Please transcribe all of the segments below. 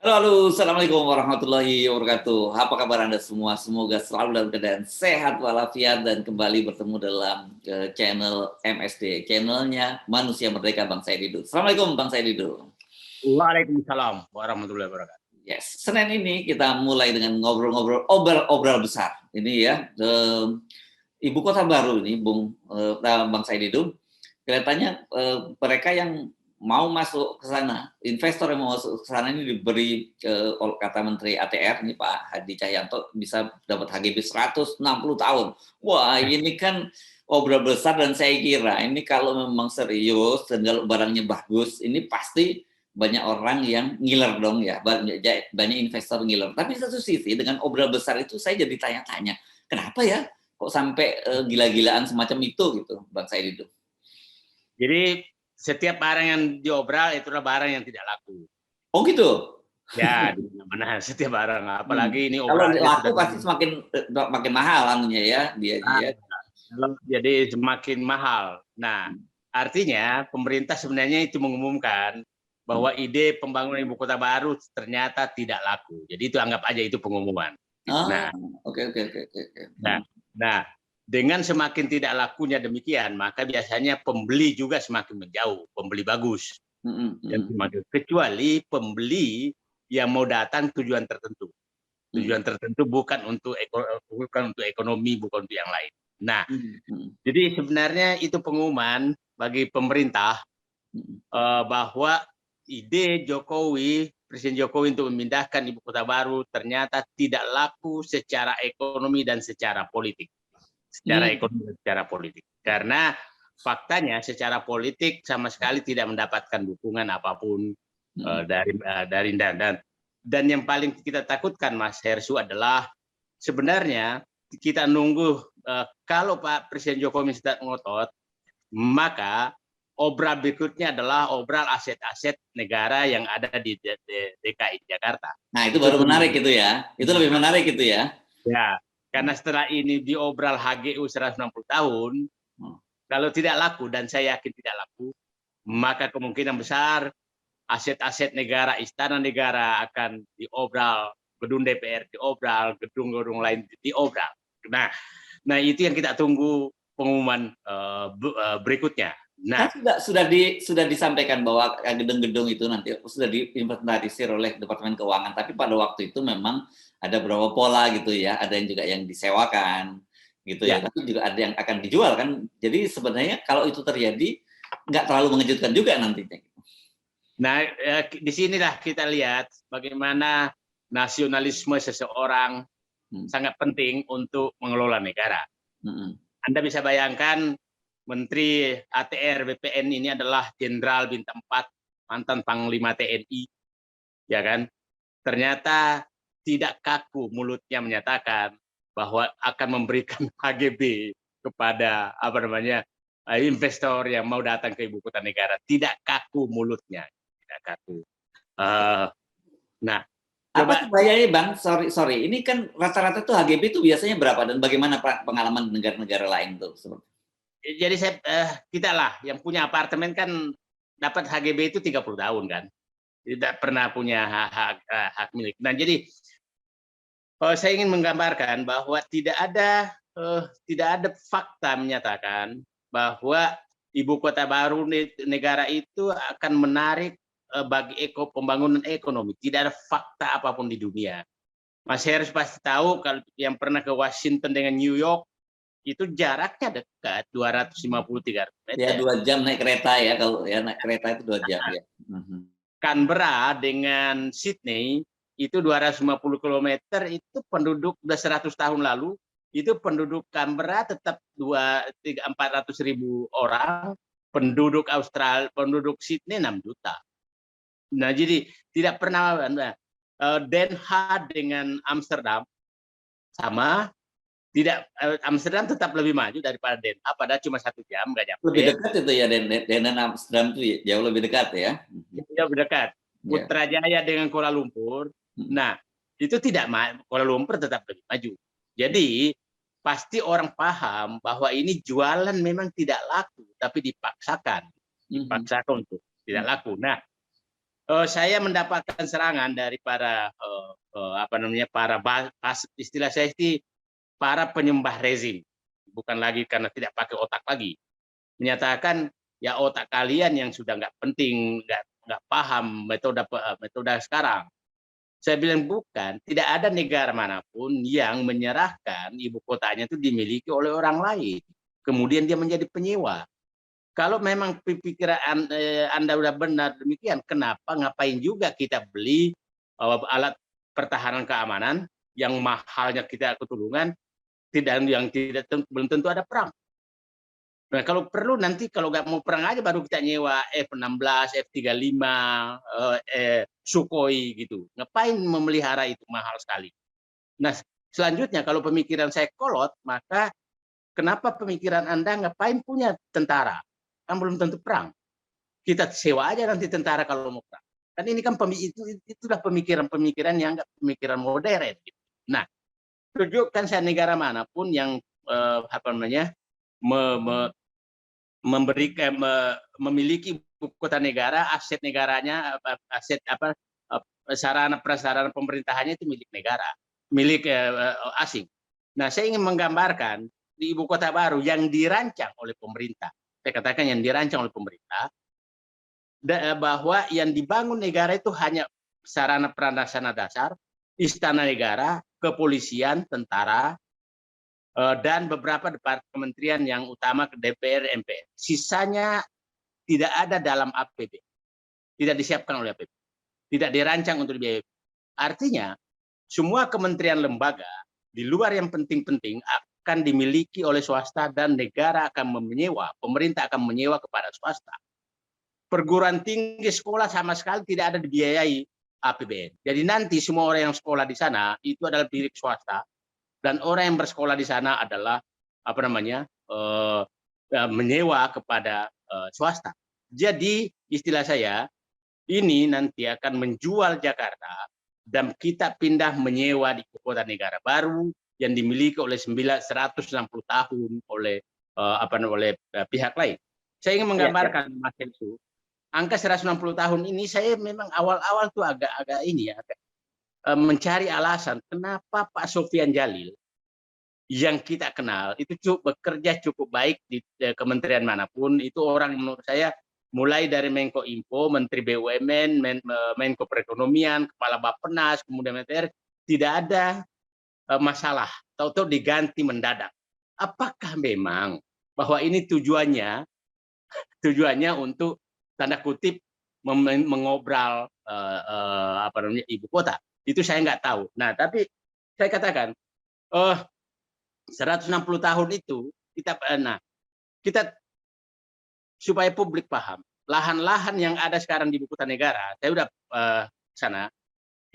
Halo, halo, assalamualaikum warahmatullahi wabarakatuh. Apa kabar Anda semua? Semoga selalu dalam keadaan sehat walafiat dan kembali bertemu dalam channel MSD, channelnya Manusia Merdeka Bang Said Didu. Assalamualaikum Bang Said Didu. Waalaikumsalam warahmatullahi wabarakatuh. Yes, Senin ini kita mulai dengan ngobrol-ngobrol obral besar. Ini ya, ibu kota baru ini, Bang Said Didu. Kelihatannya mereka yang mau masuk ke sana, investor yang mau masuk ke sana ini diberi kata Menteri ATR ini Pak Hadi Cahyanto bisa dapat HGB 160 tahun. Wah, ini kan obral besar dan saya kira ini kalau memang serius dan kalau barangnya bagus, ini pasti banyak orang yang ngiler dong ya, banyak investor ngiler. Tapi satu sisi dengan obral besar itu saya jadi tanya-tanya, kenapa ya kok sampai gila-gilaan semacam itu gitu, Bang Said itu? Jadi setiap barang yang diobral itulah barang yang tidak laku. Oh gitu? Ya, di mana setiap barang, apalagi ini Kalau obralnya laku sudah pasti makin mahal anunya ya, dia ya. jadi semakin mahal. Nah, artinya pemerintah sebenarnya itu mengumumkan bahwa ide pembangunan ibu kota baru ternyata tidak laku. Jadi itu anggap aja itu pengumuman. Nah, Oke. nah, dengan semakin tidak lakunya demikian, maka biasanya pembeli juga semakin menjauh, pembeli bagus. Kecuali pembeli yang mau datang tujuan tertentu. Tujuan tertentu bukan untuk ekonomi, bukan untuk yang lain. Nah, jadi sebenarnya itu pengumuman bagi pemerintah bahwa ide Jokowi, Presiden Jokowi untuk memindahkan ibu kota baru ternyata tidak laku secara ekonomi dan secara politik. Karena faktanya secara politik sama sekali tidak mendapatkan dukungan apapun dari dan yang paling kita takutkan Mas Hersu adalah sebenarnya kita nunggu kalau Pak Presiden Jokowi tidak ngotot, maka obral berikutnya adalah obral aset-aset negara yang ada di DKI Jakarta. Nah, itu baru menarik itu ya. Itu lebih menarik itu ya. Ya, karena setelah ini diobral HGU 160 tahun, kalau tidak laku, dan saya yakin tidak laku, maka kemungkinan besar aset-aset negara, istana negara akan diobral, gedung DPR diobral, gedung-gedung lain diobral. Nah itu yang kita tunggu pengumuman berikutnya. Nah, sudah disampaikan bahwa gedung-gedung itu nanti sudah diinventarisir oleh Departemen Keuangan, tapi pada waktu itu memang ada beberapa pola gitu ya, ada yang juga yang disewakan gitu ya, tapi juga ada yang akan dijual kan. Jadi sebenarnya kalau itu terjadi nggak terlalu mengejutkan juga nantinya. Nah, disinilah kita lihat bagaimana nasionalisme seseorang sangat penting untuk mengelola negara. Anda bisa bayangkan Menteri ATR BPN ini adalah Jenderal Bintang 4, mantan Panglima TNI, ya kan? Ternyata tidak kaku mulutnya menyatakan bahwa akan memberikan HGB kepada investor yang mau datang ke ibu kota negara. Tidak kaku mulutnya, tidak kaku. Nah, apa bahayanya Bang? Sorry, ini kan rata-rata tuh HGB itu biasanya berapa dan bagaimana pengalaman negara-negara lain tuh? Jadi kita lah yang punya apartemen kan dapat HGB itu 30 tahun kan, tidak pernah punya hak milik. Nah jadi saya ingin menggambarkan bahwa tidak ada fakta menyatakan bahwa ibu kota baru negara itu akan menarik bagi pembangunan ekonomi. Tidak ada fakta apapun di dunia. Mas Heru pasti tahu kalau yang pernah ke Washington dengan New York itu jaraknya dekat 250-300 meter. Ya 2 jam naik kereta ya, kalau ya naik kereta itu 2 jam ya. Canberra dengan Sydney itu 250 km, itu penduduk udah 100 tahun lalu, itu penduduk Canberra tetap 400.000 orang, penduduk Sydney 6 juta. Nah jadi tidak pernah. Den Haag dengan Amsterdam sama, tidak, Amsterdam tetap lebih maju daripada Den Haag, padahal cuma 1 jam nggak nyampe. Lebih dekat itu ya, dan Amsterdam itu jauh lebih dekat ya. Jauh lebih dekat. Putrajaya dengan Kuala Lumpur, nah itu tidak, Kuala Lumpur tetap lebih maju. Jadi pasti orang paham bahwa ini jualan memang tidak laku, tapi dipaksakan untuk tidak laku. Nah Saya mendapatkan serangan dari para istilah saya itu para penyembah rezim, bukan lagi karena tidak pakai otak lagi, menyatakan ya otak kalian yang sudah nggak penting, nggak paham metode sekarang. Saya bilang bukan, tidak ada negara manapun yang menyerahkan ibu kotanya itu dimiliki oleh orang lain, kemudian dia menjadi penyewa. Kalau memang pikiran Anda sudah benar demikian, kenapa ngapain juga kita beli alat pertahanan keamanan yang mahalnya kita ketulungan, belum tentu ada perang. Nah, kalau perlu nanti kalau nggak mau perang aja baru kita nyewa F-16, F-35, Sukhoi gitu. Ngapain memelihara itu, mahal sekali. Nah, selanjutnya kalau pemikiran saya kolot, maka kenapa pemikiran Anda ngapain punya tentara? Kan belum tentu perang. Kita sewa aja nanti tentara kalau mau perang. Kan ini kan itulah pemikiran-pemikiran yang nggak pemikiran modern. Gitu. Nah, tunjukkan saya negara manapun yang memiliki ibu kota negara, aset negaranya, sarana prasarana pemerintahannya itu milik negara, milik asing. Nah, saya ingin menggambarkan di ibu kota baru yang dirancang oleh pemerintah. Saya katakan yang dirancang oleh pemerintah, bahwa yang dibangun negara itu hanya sarana prasarana dasar, istana negara, kepolisian, tentara, dan beberapa kementerian yang utama ke DPR, MPR. Sisanya tidak ada dalam APB, tidak disiapkan oleh APB, tidak dirancang untuk dibiayai. Artinya, semua kementerian lembaga di luar yang penting-penting akan dimiliki oleh swasta dan negara akan menyewa, pemerintah akan menyewa kepada swasta. Perguruan tinggi sekolah sama sekali tidak ada dibiayai APBN. Jadi nanti semua orang yang sekolah di sana itu adalah milik swasta. Dan orang yang bersekolah di sana adalah menyewa kepada swasta. Jadi istilah saya ini nanti akan menjual Jakarta dan kita pindah menyewa di kota negara baru yang dimiliki oleh 160 tahun oleh pihak lain. Saya ingin menggambarkan Mas Helsu, angka 160 tahun ini saya memang awal-awal tuh agak mencari alasan kenapa Pak Sofian Jalil yang kita kenal itu bekerja cukup baik di kementerian manapun, itu orang menurut saya mulai dari Menko Info, Menteri BUMN, Menko Perekonomian, Kepala Bappenas, kemudian MTR, tidak ada masalah, tahu-tahu diganti mendadak. Apakah memang bahwa ini tujuannya untuk tanda kutip mengobral ibu kota? Itu saya nggak tahu. Nah, tapi saya katakan 160 tahun itu kita supaya publik paham, lahan-lahan yang ada sekarang di ibu kota negara, saya udah sana,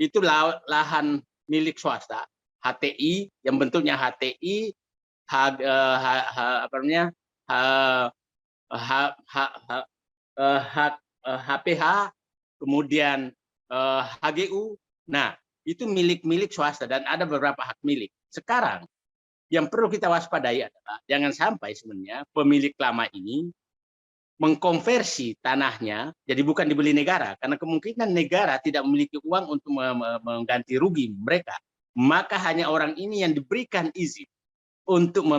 itu lahan milik swasta, HTI yang bentuknya HTI, HPH, kemudian HGU. Nah, itu milik swasta dan ada beberapa hak milik. Sekarang yang perlu kita waspadai adalah jangan sampai sebenarnya pemilik lama ini mengkonversi tanahnya jadi bukan dibeli negara, karena kemungkinan negara tidak memiliki uang untuk mengganti rugi mereka. Maka hanya orang ini yang diberikan izin untuk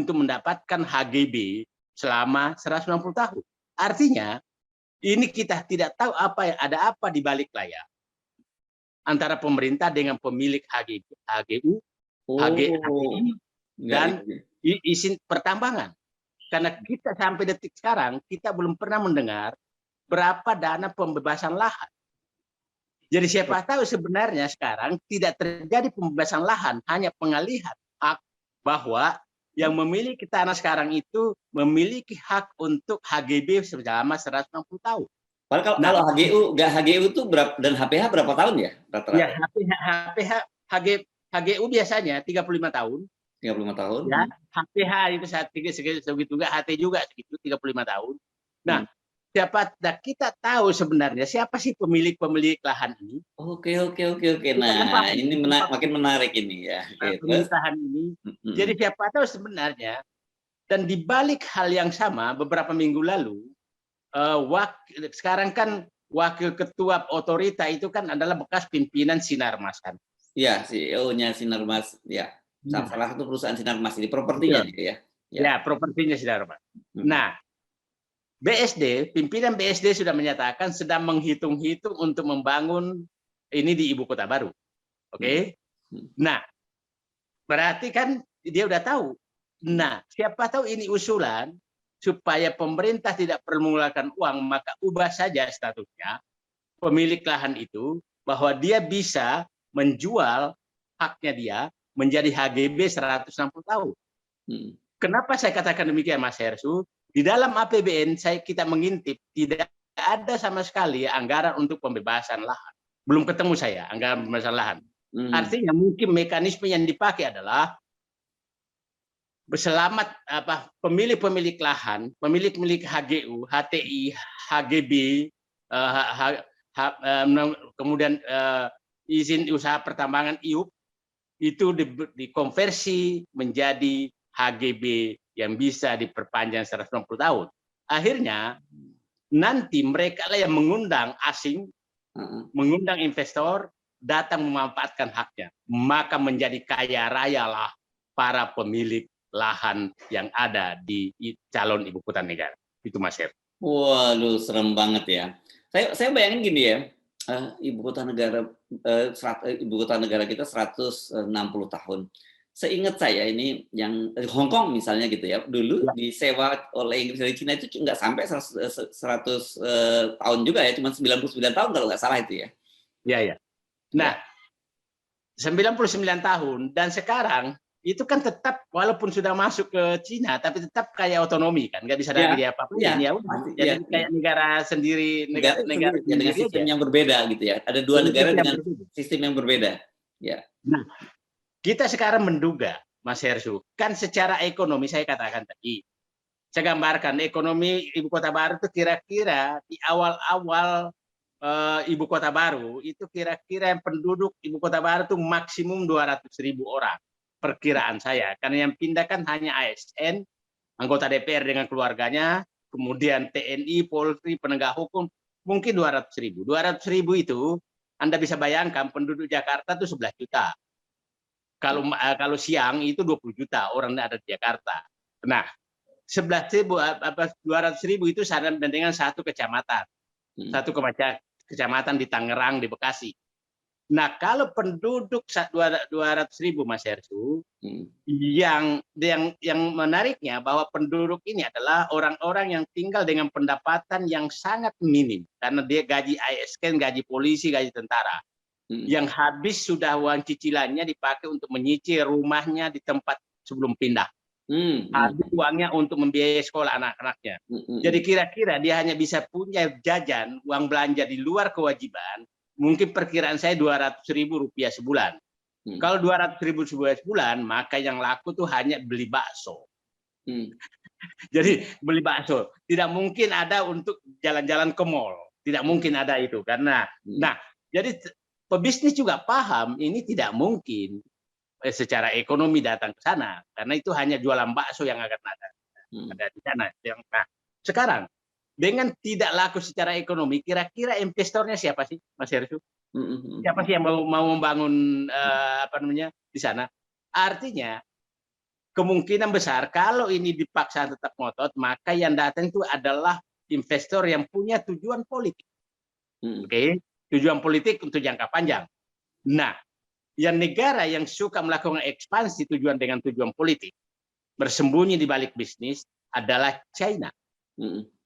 mendapatkan HGB selama 160 tahun. Artinya ini kita tidak tahu ada apa di balik layar antara pemerintah dengan pemilik HGU, HGI, dan izin pertambangan. Karena kita sampai detik sekarang, kita belum pernah mendengar berapa dana pembebasan lahan. Jadi siapa tahu sebenarnya sekarang tidak terjadi pembebasan lahan, hanya pengalihan hak, bahwa yang memiliki tanah sekarang itu memiliki hak untuk HGB selama 160 tahun. Kalau HGU itu berapa, dan HPH berapa tahun ya rata-rata? Ya, HGU biasanya 35 tahun. 35 tahun. Ya, HPH itu segitu juga, HT juga segitu 35 tahun. Nah, kita tahu sebenarnya siapa sih pemilik lahan ini? Oke. Nah, ini makin menarik ini ya. Pemilik lahan ini. Jadi siapa tahu sebenarnya, dan di balik hal yang sama beberapa minggu lalu, sekarang kan wakil ketua otorita itu kan adalah bekas pimpinan Sinarmas kan. Ya, CEO-nya Sinarmas, ya. Nah, Salah satu perusahaan Sinarmas ini propertinya betul. dia ya. Ya, propertinya Sinarmas. Hmm. Nah, pimpinan BSD sudah menyatakan sedang menghitung-hitung untuk membangun ini di ibu kota baru. Oke? Nah, berarti kan dia udah tahu. Nah, siapa tahu ini usulan supaya pemerintah tidak perlu mengeluarkan uang, maka ubah saja statusnya pemilik lahan itu bahwa dia bisa menjual haknya dia menjadi HGB 160 tahun. Kenapa saya katakan demikian, Mas Hersu? Di dalam APBN kita mengintip tidak ada sama sekali anggaran untuk pembebasan lahan. Belum ketemu saya anggaran pembebasan lahan. Artinya mungkin mekanisme yang dipakai adalah berselamat pemilik lahan, pemilik HGU, HTI, HGB, kemudian izin usaha pertambangan IUP itu dikonversi menjadi HGB yang bisa diperpanjang 160 tahun. Akhirnya nanti mereka lah yang mengundang asing, mengundang investor datang memanfaatkan haknya, maka menjadi kaya raya lah para pemilik lahan yang ada di calon ibu kota negara. Itu Mas Her. Waduh, serem banget ya. Saya bayangin gini ya, ibu kota negara kita 160 tahun. Seingat saya ini yang Hong Kong misalnya gitu ya, dulu disewa oleh Inggris dari Cina itu nggak sampai 100 tahun juga ya, cuma 99 tahun kalau nggak salah itu ya. Iya, ya. Nah, 99 tahun dan sekarang itu kan tetap walaupun sudah masuk ke Cina tapi tetap kayak otonomi kan, nggak bisa lagi dia apa-apain ya. Jadi kayak negara sendiri, negara dengan sistem yang berbeda gitu ya. Ada dua negara dengan sistem yang berbeda. Ya. Nah, kita sekarang menduga, Mas Hersu, kan secara ekonomi saya katakan tadi, saya gambarkan ekonomi ibu kota baru itu kira-kira di awal-awal ibu kota baru itu kira-kira yang penduduk ibu kota baru itu maksimum 200.000 orang. Perkiraan saya, karena yang pindah kan hanya ASN, anggota DPR dengan keluarganya, kemudian TNI, Polri, penegak hukum, mungkin 200.000. 200.000 itu Anda bisa bayangkan penduduk Jakarta itu 11 juta. Kalau siang itu 20 juta orang ada di Jakarta. Nah, 200.000 itu sama dengan satu kecamatan. Satu kecamatan di Tangerang, di Bekasi. Nah, kalau penduduk 200.000 Mas Hersu, yang menariknya bahwa penduduk ini adalah orang-orang yang tinggal dengan pendapatan yang sangat minim karena dia gaji ASN, gaji polisi, gaji tentara. Yang habis sudah uang cicilannya dipakai untuk menyicil rumahnya di tempat sebelum pindah. Habis uangnya untuk membiayai sekolah anak-anaknya. Jadi kira-kira dia hanya bisa punya jajan, uang belanja di luar kewajiban, mungkin perkiraan saya 200.000 rupiah sebulan. Kalau 200.000 sebulan, maka yang laku tuh hanya beli bakso. Jadi beli bakso. Tidak mungkin ada untuk jalan-jalan ke mall. Tidak mungkin ada itu. Karena, jadi pebisnis juga paham ini tidak mungkin secara ekonomi datang ke sana. Karena itu hanya jualan bakso yang akan ada di sana. Nah, sekarang, dengan tidak laku secara ekonomi, kira-kira investornya siapa sih, Mas Hersu? Siapa sih yang mau membangun di sana? Artinya kemungkinan besar kalau ini dipaksa tetap ngotot, maka yang datang itu adalah investor yang punya tujuan politik, tujuan politik untuk jangka panjang. Nah, yang negara yang suka melakukan ekspansi dengan tujuan politik, bersembunyi di balik bisnis adalah China.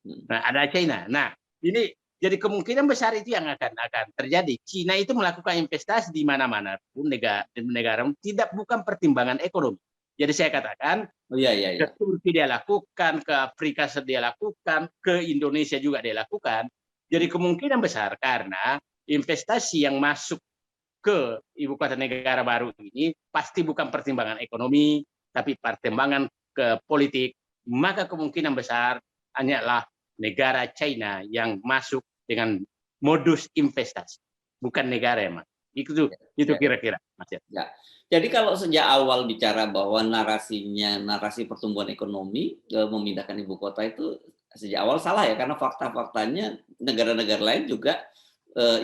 Nah, ada China. Nah, ini jadi kemungkinan besar itu yang akan terjadi. China itu melakukan investasi di mana-mana pun negara tidak bukan pertimbangan ekonomi. Jadi saya katakan, ke Turki dia lakukan, ke Afrika dia lakukan, ke Indonesia juga dia lakukan. Jadi kemungkinan besar karena investasi yang masuk ke ibu kota negara baru ini pasti bukan pertimbangan ekonomi, tapi pertimbangan ke politik. Maka kemungkinan besar hanyalah negara China yang masuk dengan modus investasi, bukan negara ya, Mas. Itu kira-kira, Mas. Ya. Jadi kalau sejak awal bicara bahwa narasi pertumbuhan ekonomi memindahkan ibu kota itu sejak awal salah ya, karena fakta-faktanya negara-negara lain juga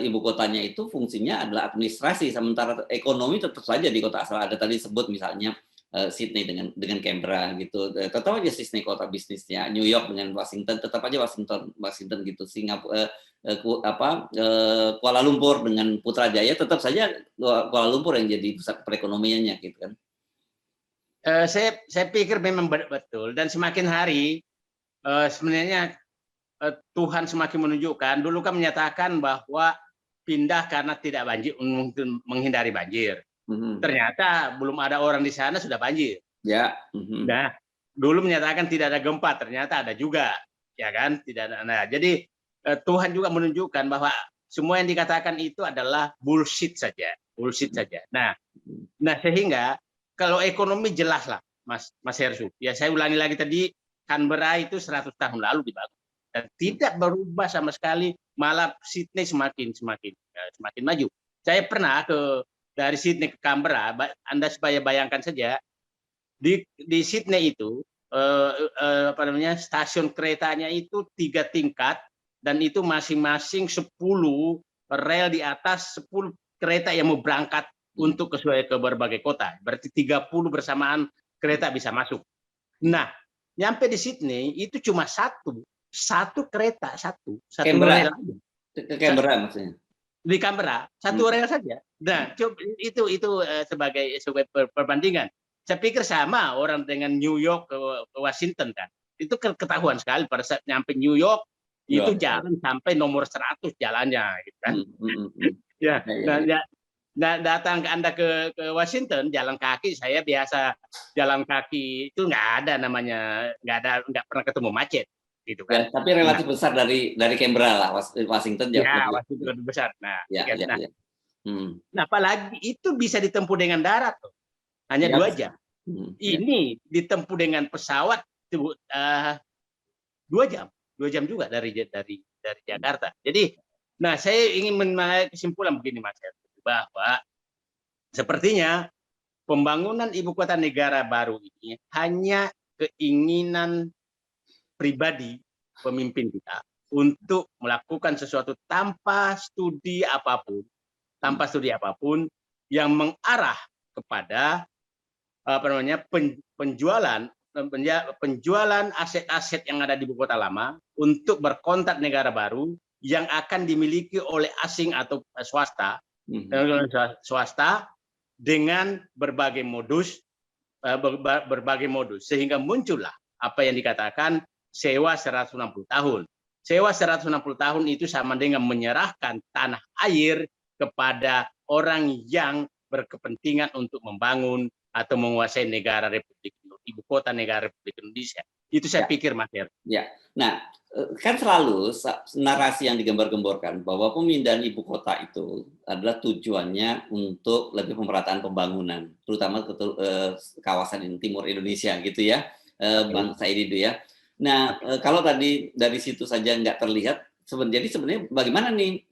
ibu kotanya itu fungsinya adalah administrasi, sementara ekonomi tetap saja di kota asal. Ada tadi sebut misalnya Sydney dengan Canberra gitu, tetap aja Sydney kota bisnisnya, New York dengan Washington tetap aja Washington gitu, Singapura Kuala Lumpur dengan Putrajaya tetap saja Kuala Lumpur yang jadi pusat perekonomiannya gitu kan. Saya pikir memang betul, dan semakin hari sebenarnya Tuhan semakin menunjukkan. Dulu kan menyatakan bahwa pindah karena tidak banjir, mungkin menghindari banjir. Ternyata belum ada orang di sana sudah banjir. Ya. Nah, dulu menyatakan tidak ada gempa, ternyata ada juga, ya kan? Tidak ada. Nah, jadi Tuhan juga menunjukkan bahwa semua yang dikatakan itu adalah bullshit saja, bullshit saja. Nah, sehingga kalau ekonomi jelas lah, Mas Hersu. Ya, saya ulangi lagi tadi, Canberra itu 100 tahun lalu dibangun dan tidak berubah sama sekali, malah Sydney semakin maju. Saya pernah dari Sydney ke Canberra, Anda supaya bayangkan saja, di Sydney itu stasiun keretanya itu 3 tingkat, dan itu masing-masing 10 rel di atas, 10 kereta yang mau berangkat untuk ke berbagai kota. Berarti 30 bersamaan kereta bisa masuk. Nah, nyampe di Sydney itu cuma satu kereta, satu rel. Ke Canberra maksudnya. Di Canberra satu rel saja. Nah, itu sebagai perbandingan. Saya pikir sama orang dengan New York ke Washington kan. Itu ketahuan sekali pada saat nyampe New York itu jalan sampai nomor 100 jalannya gitu kan. Nah, datang Anda ke Washington jalan kaki, saya biasa jalan kaki itu nggak pernah ketemu macet gitu kan. Ya, tapi relatif besar dari Canberra lah, Washington jauh. Ya, Washington lebih besar. Nah, nah, apalagi itu bisa ditempuh dengan darat tuh. Hanya 2 jam. Ini ditempuh dengan pesawat 2 jam. 2 jam juga dari Jakarta. Jadi, saya ingin menarik kesimpulan begini, Mas, bahwa sepertinya pembangunan ibu kota negara baru ini hanya keinginan pribadi pemimpin kita untuk melakukan sesuatu tanpa studi apapun yang mengarah kepada penjualan aset-aset yang ada di ibu kota lama untuk berkontrak negara baru yang akan dimiliki oleh asing atau swasta dengan berbagai modus, sehingga muncullah apa yang dikatakan sewa 160 tahun. Sewa 160 tahun itu sama dengan menyerahkan tanah air kepada orang yang berkepentingan untuk membangun atau menguasai ibu kota negara Republik Indonesia. Itu saya pikir, Mas Her. Ya. Nah, kan selalu narasi yang digembar-gemborkan bahwa pemindahan ibu kota itu adalah tujuannya untuk lebih pemerataan pembangunan, terutama ke kawasan timur Indonesia gitu ya, Bang Said itu ya. Nah, kalau tadi dari situ saja nggak terlihat, jadi sebenarnya bagaimana nih?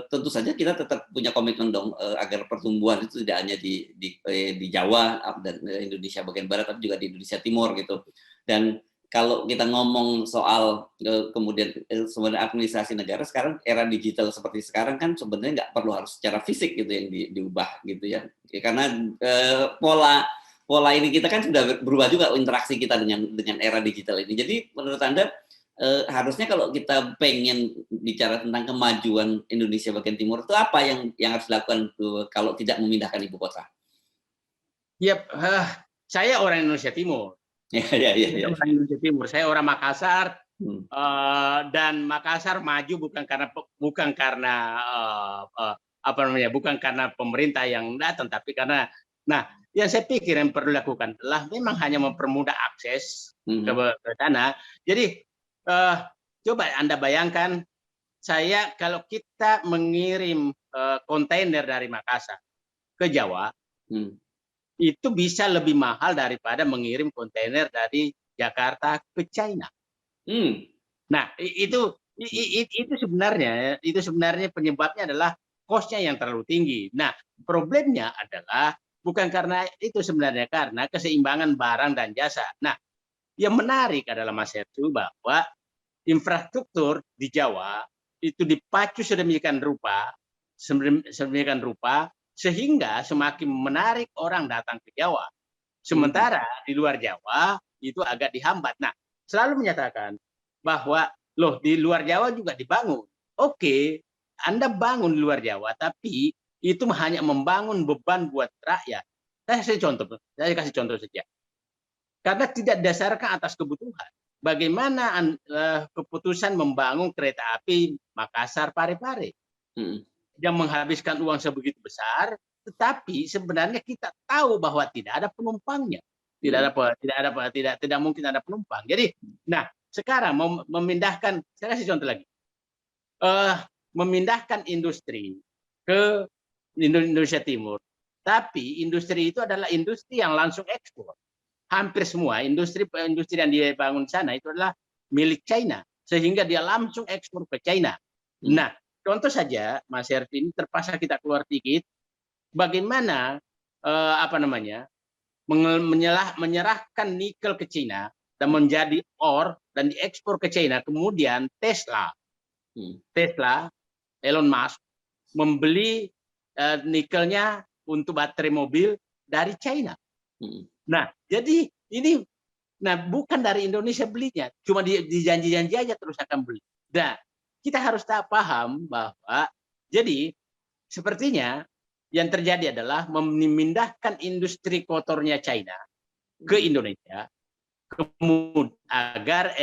Tentu saja kita tetap punya komitmen dong agar pertumbuhan itu tidak hanya di Jawa dan Indonesia bagian barat, tapi juga di Indonesia Timur gitu. Dan kalau kita ngomong soal kemudian sebenarnya administrasi negara sekarang, era digital seperti sekarang kan sebenarnya nggak perlu harus secara fisik gitu yang diubah gitu ya, karena pola ini kita kan sudah berubah juga interaksi kita dengan era digital ini. Jadi menurut Anda harusnya kalau kita pengen bicara tentang kemajuan Indonesia bagian timur itu apa yang harus dilakukan kalau tidak memindahkan ibu kota? Yap, saya orang Indonesia Timur. Ya. Orang Indonesia Timur. Saya orang Makassar, dan Makassar maju bukan karena pemerintah yang datang, tapi karena yang saya pikir yang perlu dilakukan adalah memang hanya mempermudah akses ke sana. Jadi coba Anda bayangkan, kalau kita mengirim kontainer dari Makassar ke Jawa, itu bisa lebih mahal daripada mengirim kontainer dari Jakarta ke China. Nah, itu sebenarnya penyebabnya adalah kosnya yang terlalu tinggi. Nah, problemnya adalah bukan karena itu sebenarnya, karena keseimbangan barang dan jasa. Nah, yang menarik adalah Mas Hersu bahwa infrastruktur di Jawa itu dipacu sedemikian rupa sehingga semakin menarik orang datang ke Jawa. Sementara di luar Jawa itu agak dihambat. Nah, selalu menyatakan bahwa loh di luar Jawa juga dibangun. Oke, Anda bangun di luar Jawa, tapi itu hanya membangun beban buat rakyat. Saya kasih contoh saja. Karena tidak dasarkan atas kebutuhan. Bagaimana keputusan membangun kereta api Makassar Parepare yang menghabiskan uang sebegitu besar, tetapi sebenarnya kita tahu bahwa tidak ada penumpangnya, tidak mungkin ada penumpang. Jadi, nah sekarang memindahkan, saya kasih contoh lagi, memindahkan industri ke Indonesia Timur, tapi industri itu adalah industri yang langsung ekspor. Hampir semua industri yang dibangun sana itu adalah milik China, sehingga dia langsung ekspor ke China. Nah, contoh saja, Mas Herfi, ini terpaksa kita keluar dikit, bagaimana menyerahkan nikel ke China dan menjadi ore dan diekspor ke China. Kemudian Tesla, Elon Musk membeli nikelnya untuk baterai mobil dari China. Nah, jadi ini bukan dari Indonesia belinya, cuma dijanji-janji aja terus akan beli. Nah, kita harus paham bahwa jadi sepertinya yang terjadi adalah memindahkan industri kotornya China ke Indonesia, kemudian agar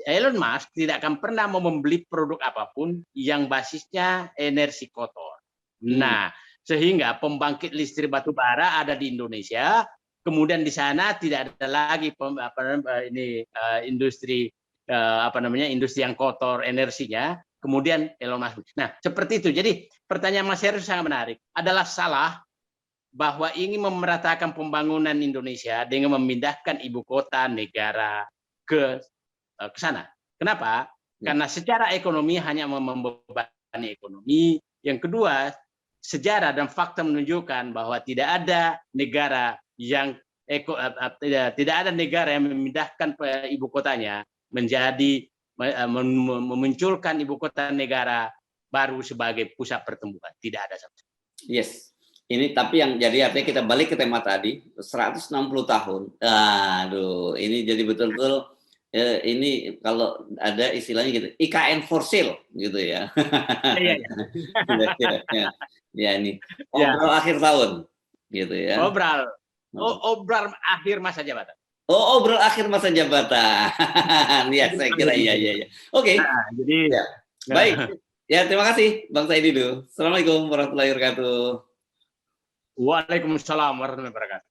Elon Musk tidak akan pernah mau membeli produk apapun yang basisnya energi kotor. Nah, sehingga pembangkit listrik batu bara ada di Indonesia, kemudian di sana tidak ada lagi industri industri yang kotor energinya, kemudian Elon Musk. Nah, seperti itu. Jadi pertanyaan Mas Heru sangat menarik. Adalah salah bahwa ingin memeratakan pembangunan Indonesia dengan memindahkan ibu kota negara ke sana. Kenapa? Karena secara ekonomi hanya membebani ekonomi. Yang kedua, sejarah dan fakta menunjukkan bahwa tidak ada negara yang memindahkan ibu kotanya menjadi memunculkan ibu kota negara baru sebagai pusat pertumbuhan. Tidak ada sama sekali. Yes. Ini tapi yang jadi artinya kita balik ke tema tadi 160 tahun. Aduh, ini jadi betul-betul ini kalau ada istilahnya gitu, IKN for sale gitu ya. Ya ini obral akhir tahun gitu ya. Obral akhir masa jabatan. Oh, obral akhir masa jabatan. Ya, saya kira iya. Oke. Nah, jadi ya. Baik. Ya, terima kasih Bang Saidi dulu. Assalamualaikum warahmatullahi wabarakatuh. Waalaikumsalam warahmatullahi wabarakatuh.